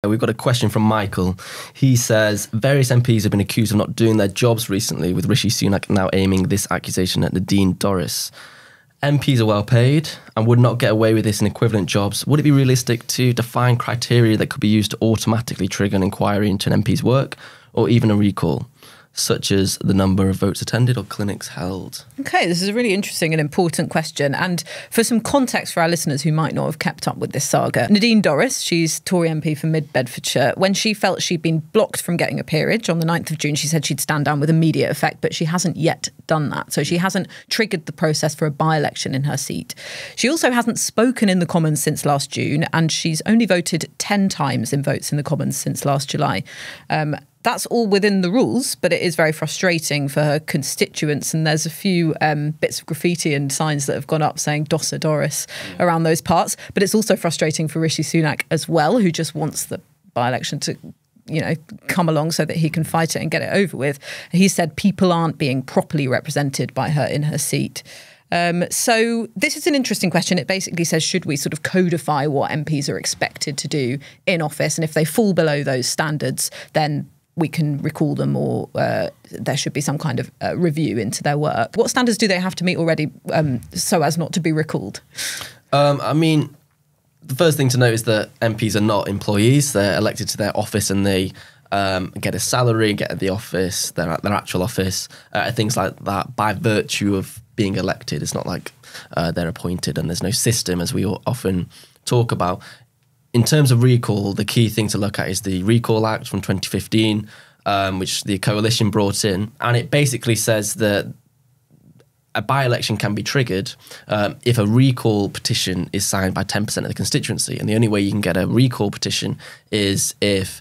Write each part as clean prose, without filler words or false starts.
We've got a question from Michael. He says, various MPs have been accused of not doing their jobs recently, with Rishi Sunak now aiming this accusation at Nadine Dorries. MPs are well paid and would not get away with this in equivalent jobs. Would it be realistic to define criteria that could be used to automatically trigger an inquiry into an MP's work, or even a recall, such as the number of votes attended or clinics held? Okay, this is a really interesting and important question. And for some context for our listeners who might not have kept up with this saga, Nadine Dorries, she's Tory MP for Mid Bedfordshire. When she felt she'd been blocked from getting a peerage on the 9th of June, she said she'd stand down with immediate effect, but she hasn't yet done that. So she hasn't triggered the process for a by-election in her seat. She also hasn't spoken in the Commons since last June, and she's only voted 10 times in votes in the Commons since last July. That's all within the rules, but it is very frustrating for her constituents. And there's a few bits of graffiti and signs that have gone up saying Dossa Dorries around those parts. But it's also frustrating for Rishi Sunak as well, who just wants the by-election to, come along so that he can fight it and get it over with. He said people aren't being properly represented by her in her seat. So this is an interesting question. It basically says, should we sort of codify what MPs are expected to do in office? And if they fall below those standards, then we can recall them, or there should be some kind of review into their work. What standards do they have to meet already so as not to be recalled? I mean, the first thing to note is that MPs are not employees. They're elected to their office and they get a salary, get at the office, their actual office, things like that by virtue of being elected. It's not like they're appointed and there's no system, as we often talk about. In terms of recall, the key thing to look at is the Recall Act from 2015, which the coalition brought in. And it basically says that a by-election can be triggered if a recall petition is signed by 10% of the constituency. And the only way you can get a recall petition is if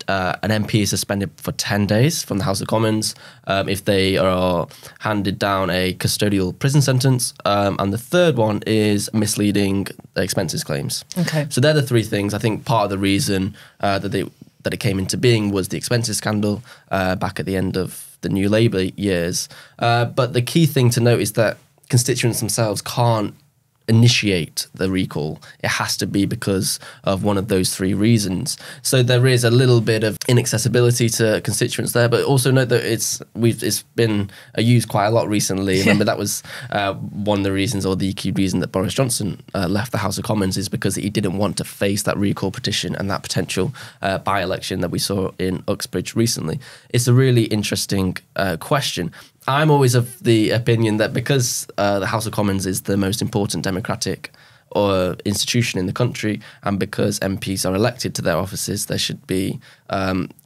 an MP is suspended for 10 days from the House of Commons, if they are handed down a custodial prison sentence, and the third one is misleading expenses claims. Okay. So they're the three things. I think part of the reason that it came into being was the expenses scandal back at the end of the New Labour years. But the key thing to note is that constituents themselves can't initiate the recall. It has to be because of one of those three reasons. So there is a little bit of inaccessibility to constituents there, but also note that it's been used quite a lot recently. Remember, that was one of the reasons, or the key reason, that Boris Johnson left the House of Commons, is because he didn't want to face that recall petition and that potential by-election that we saw in Uxbridge recently. It's a really interesting question. I'm always of the opinion that because the House of Commons is the most important democratic institution in the country, and because MPs are elected to their offices, there should be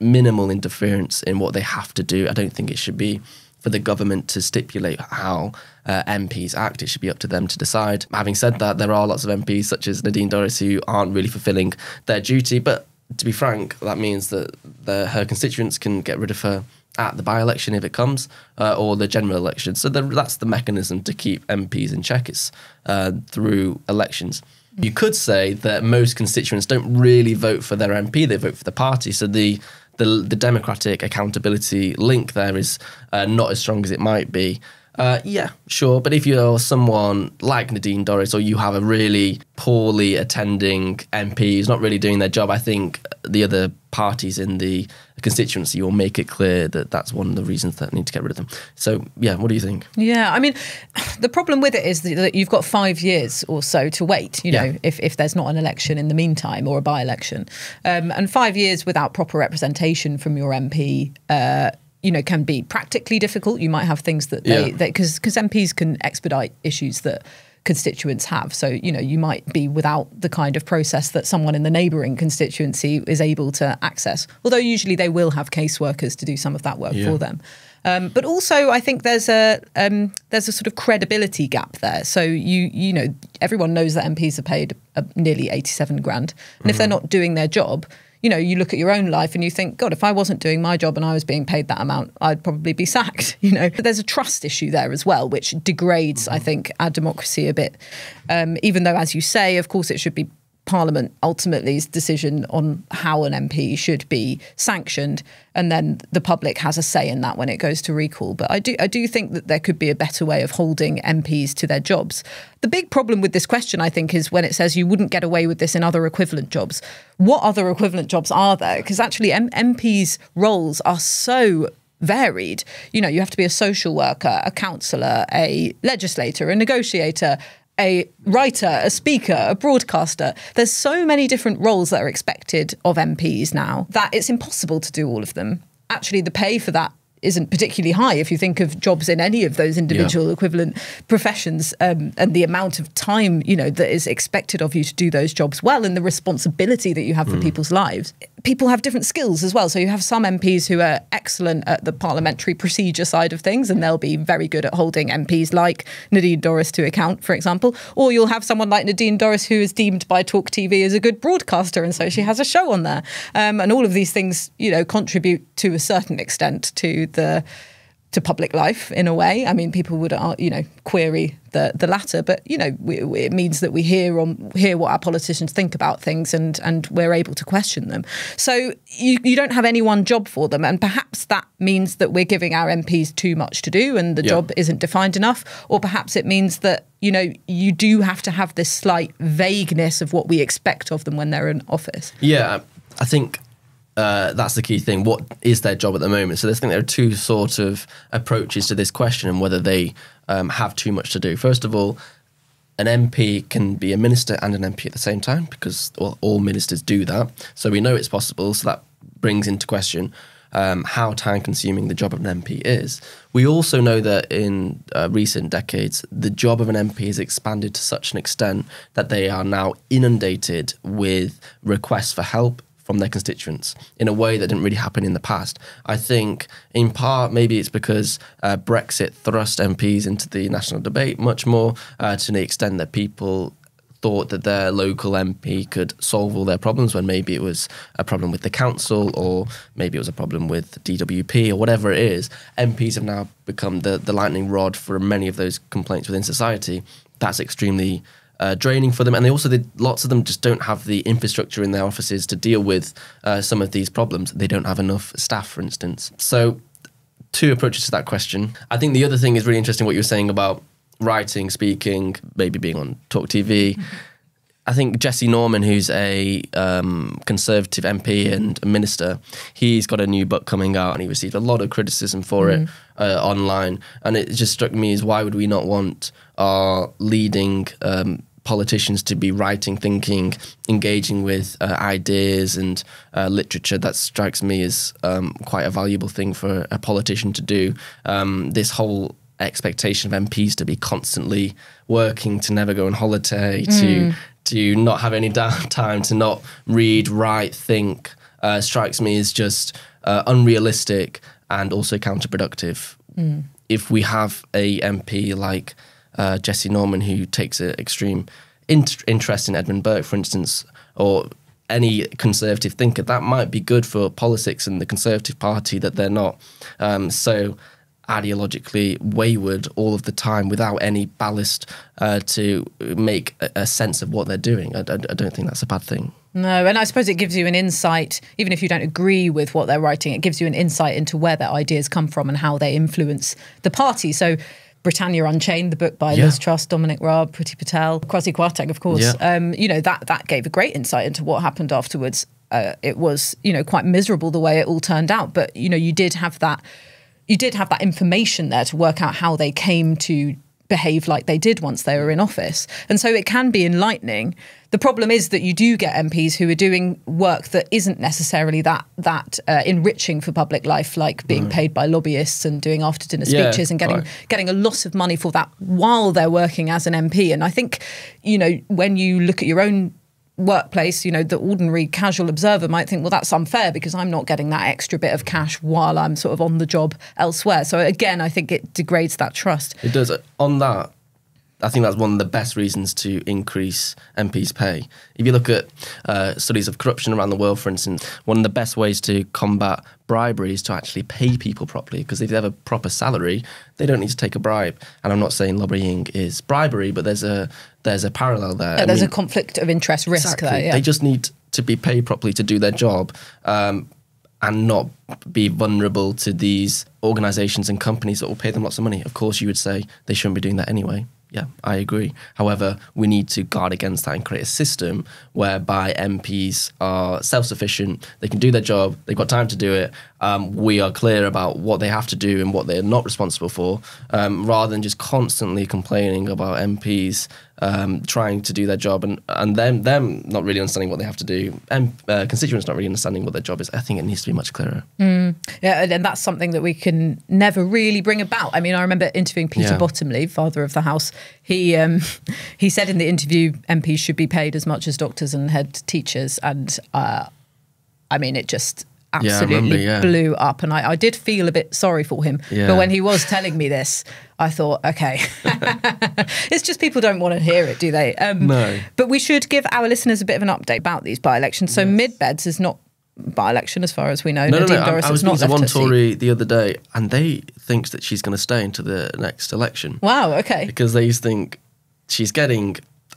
minimal interference in what they have to do. I don't think it should be for the government to stipulate how MPs act. It should be up to them to decide. Having said that, there are lots of MPs, such as Nadine Dorries, who aren't really fulfilling their duty. But to be frank, that means that her constituents can get rid of her at the by-election if it comes, or the general election. So that's the mechanism to keep MPs in check. It's through elections. You could say that most constituents don't really vote for their MP, they vote for the party. So the democratic accountability link there is not as strong as it might be. Yeah, sure. But if you're someone like Nadine Dorries, or you have a really poorly attending MP who's not really doing their job, I think the other parties in the constituency will make it clear that that's one of the reasons that need to get rid of them. So, yeah, what do you think? Yeah, I mean, the problem with it is that you've got 5 years or so to wait, you know, if there's not an election in the meantime, or a by-election. And 5 years without proper representation from your MP, can be practically difficult. You might have things that because MPs can expedite issues that constituents have. So, you might be without the kind of process that someone in the neighbouring constituency is able to access. Although usually they will have caseworkers to do some of that work for them. But also, I think there's a sort of credibility gap there. So everyone knows that MPs are paid nearly 87 grand, and if they're not doing their job, you look at your own life and you think, God, if I wasn't doing my job and I was being paid that amount, I'd probably be sacked. But there's a trust issue there as well, which degrades, I think, our democracy a bit. Even though, as you say, of course, it should be Parliament ultimately's decision on how an MP should be sanctioned, and then the public has a say in that when it goes to recall. But I do think that there could be a better way of holding MPs to their jobs. The big problem with this question, I think, is when it says you wouldn't get away with this in other equivalent jobs. What other equivalent jobs are there? Because actually MPs' roles are so varied. You know, you have to be a social worker, a counsellor, a legislator, a negotiator, a writer, a speaker, a broadcaster. There's so many different roles that are expected of MPs now that it's impossible to do all of them. Actually, the pay for that isn't particularly high if you think of jobs in any of those individual equivalent professions, and the amount of time, you know, that is expected of you to do those jobs well, and the responsibility that you have for people's lives. People have different skills as well. So you have some MPs who are excellent at the parliamentary procedure side of things, and they'll be very good at holding MPs like Nadine Dorries to account, for example. Or you'll have someone like Nadine Dorries who is deemed by Talk TV as a good broadcaster, and so she has a show on there. And all of these things, you know, contribute to a certain extent to public life in a way. I mean, people would, you know, query the latter, but, you know, it means that we hear what our politicians think about things, and we're able to question them. So you don't have any one job for them, and perhaps that means that we're giving our MPs too much to do and the job isn't defined enough, or perhaps it means that, you know, you do have to have this slight vagueness of what we expect of them when they're in office. Yeah, I think that's the key thing. What is their job at the moment? So I think there are two sort of approaches to this question and whether they have too much to do. First of all, an MP can be a minister and an MP at the same time, because all ministers do that. So we know it's possible. So that brings into question how time-consuming the job of an MP is. We also know that in recent decades, the job of an MP has expanded to such an extent that they are now inundated with requests for help from their constituents in a way that didn't really happen in the past. I think in part maybe it's because Brexit thrust MPs into the national debate much more to the extent that people thought that their local MP could solve all their problems, when maybe it was a problem with the council, or maybe it was a problem with DWP, or whatever it is. MPs have now become the lightning rod for many of those complaints within society. That's extremely draining for them, and lots of them just don't have the infrastructure in their offices to deal with some of these problems. They don't have enough staff, for instance. So two approaches to that question. I think the other thing is really interesting, what you were saying about writing, speaking, maybe being on Talk TV. I think Jesse Norman, who's a Conservative MP and a minister, he's got a new book coming out, and he received a lot of criticism for it online. And it just struck me as, why would we not want our leading politicians to be writing, thinking, engaging with ideas and literature? That strikes me as quite a valuable thing for a politician to do. This whole expectation of MPs to be constantly working, to never go on holiday, to not have any downtime, to not read, write, think, strikes me as just unrealistic and also counterproductive. If we have a MP like Jesse Norman, who takes an extreme interest in Edmund Burke, for instance, or any Conservative thinker, that might be good for politics and the Conservative Party, that they're not so ideologically wayward all of the time without any ballast to make a sense of what they're doing. I don't think that's a bad thing. No, and I suppose it gives you an insight, even if you don't agree with what they're writing, it gives you an insight into where their ideas come from and how they influence the party. So Britannia Unchained, the book by Liz Truss, Dominic Raab, Priti Patel, Kwasi Kwarteng, of course, you know, that gave a great insight into what happened afterwards. It was, you know, quite miserable the way it all turned out, but, you know, you did have that information there to work out how they came to behave like they did once they were in office. And so it can be enlightening. The problem is that you do get MPs who are doing work that isn't necessarily that enriching for public life, like being paid by lobbyists and doing after dinner speeches and getting a lot of money for that while they're working as an MP. And I think, you know, when you look at your own workplace, you know, the ordinary casual observer might think, well, that's unfair because I'm not getting that extra bit of cash while I'm sort of on the job elsewhere. So again, I think it degrades that trust. It does. On that, I think that's one of the best reasons to increase MPs' pay. If you look at studies of corruption around the world, for instance, one of the best ways to combat bribery is to actually pay people properly, because if they have a proper salary, they don't need to take a bribe. And I'm not saying lobbying is bribery, but there's a parallel there. There's a conflict of interest risk exactly. there. Yeah. They just need to be paid properly to do their job. And not be vulnerable to these organisations and companies that will pay them lots of money. Of course, you would say they shouldn't be doing that anyway. Yeah, I agree. However, we need to guard against that and create a system whereby MPs are self-sufficient, they can do their job, they've got time to do it. We are clear about what they have to do and what they're not responsible for, rather than just constantly complaining about MPs trying to do their job and them not really understanding what they have to do, and constituents not really understanding what their job is. I think it needs to be much clearer. Yeah, and that's something that we can never really bring about. I mean, I remember interviewing Peter Bottomley, Father of the House. He said in the interview MPs should be paid as much as doctors and head teachers, and I mean, it just absolutely blew up, and I did feel a bit sorry for him. But when he was telling me this, I thought, okay, it's just people don't want to hear it, do they? No. But we should give our listeners a bit of an update about these by-elections. So Mid-Beds is not by-election as far as we know. No, Nadine Dorries I was not speaking to left one her seat. Tory the other day, and they think that she's going to stay into the next election. Wow, okay. Because they think she's getting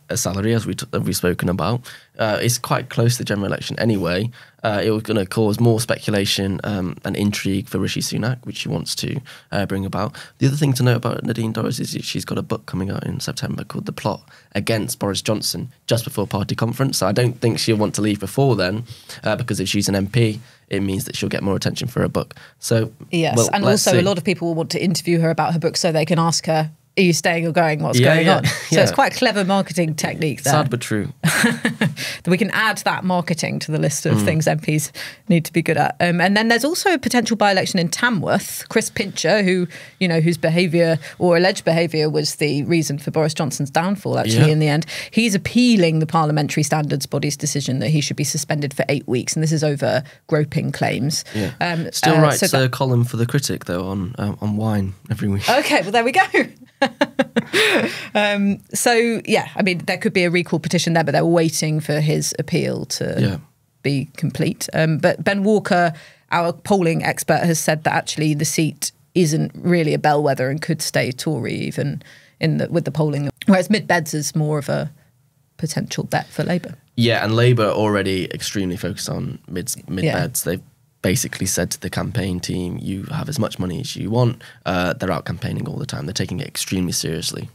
a salary, as we've spoken about. It's quite close to the general election anyway. It was going to cause more speculation and intrigue for Rishi Sunak, which she wants to bring about. The other thing to note about Nadine Dorries is she's got a book coming out in September called The Plot Against Boris Johnson, just before party conference. So I don't think she'll want to leave before then, because if she's an MP, it means that she'll get more attention for her book. So yes, well, and also a lot of people will want to interview her about her book so they can ask her, are you staying or going? What's going on? So it's quite a clever marketing technique there. Sad but true. We can add that marketing to the list of things MPs need to be good at. And then there's also a potential by-election in Tamworth. Chris Pincher, whose behaviour or alleged behaviour was the reason for Boris Johnson's downfall, actually, in the end. He's appealing the Parliamentary Standards Body's decision that he should be suspended for 8 weeks. And this is over groping claims. Yeah. Still writes a column for The Critic, though, on wine every week. Okay, well, there we go. I mean, there could be a recall petition there, but they're waiting for his appeal to be complete. But Ben Walker, our polling expert, has said that actually the seat isn't really a bellwether and could stay Tory even with the polling, whereas Mid-Beds is more of a potential bet for Labour. Yeah, and Labour are already extremely focused on Mid-Beds. They've basically said to the campaign team, you have as much money as you want. They're out campaigning all the time. They're taking it extremely seriously.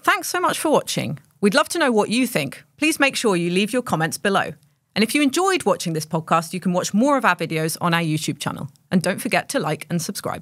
Thanks so much for watching. We'd love to know what you think. Please make sure you leave your comments below. And if you enjoyed watching this podcast, you can watch more of our videos on our YouTube channel. And don't forget to like and subscribe.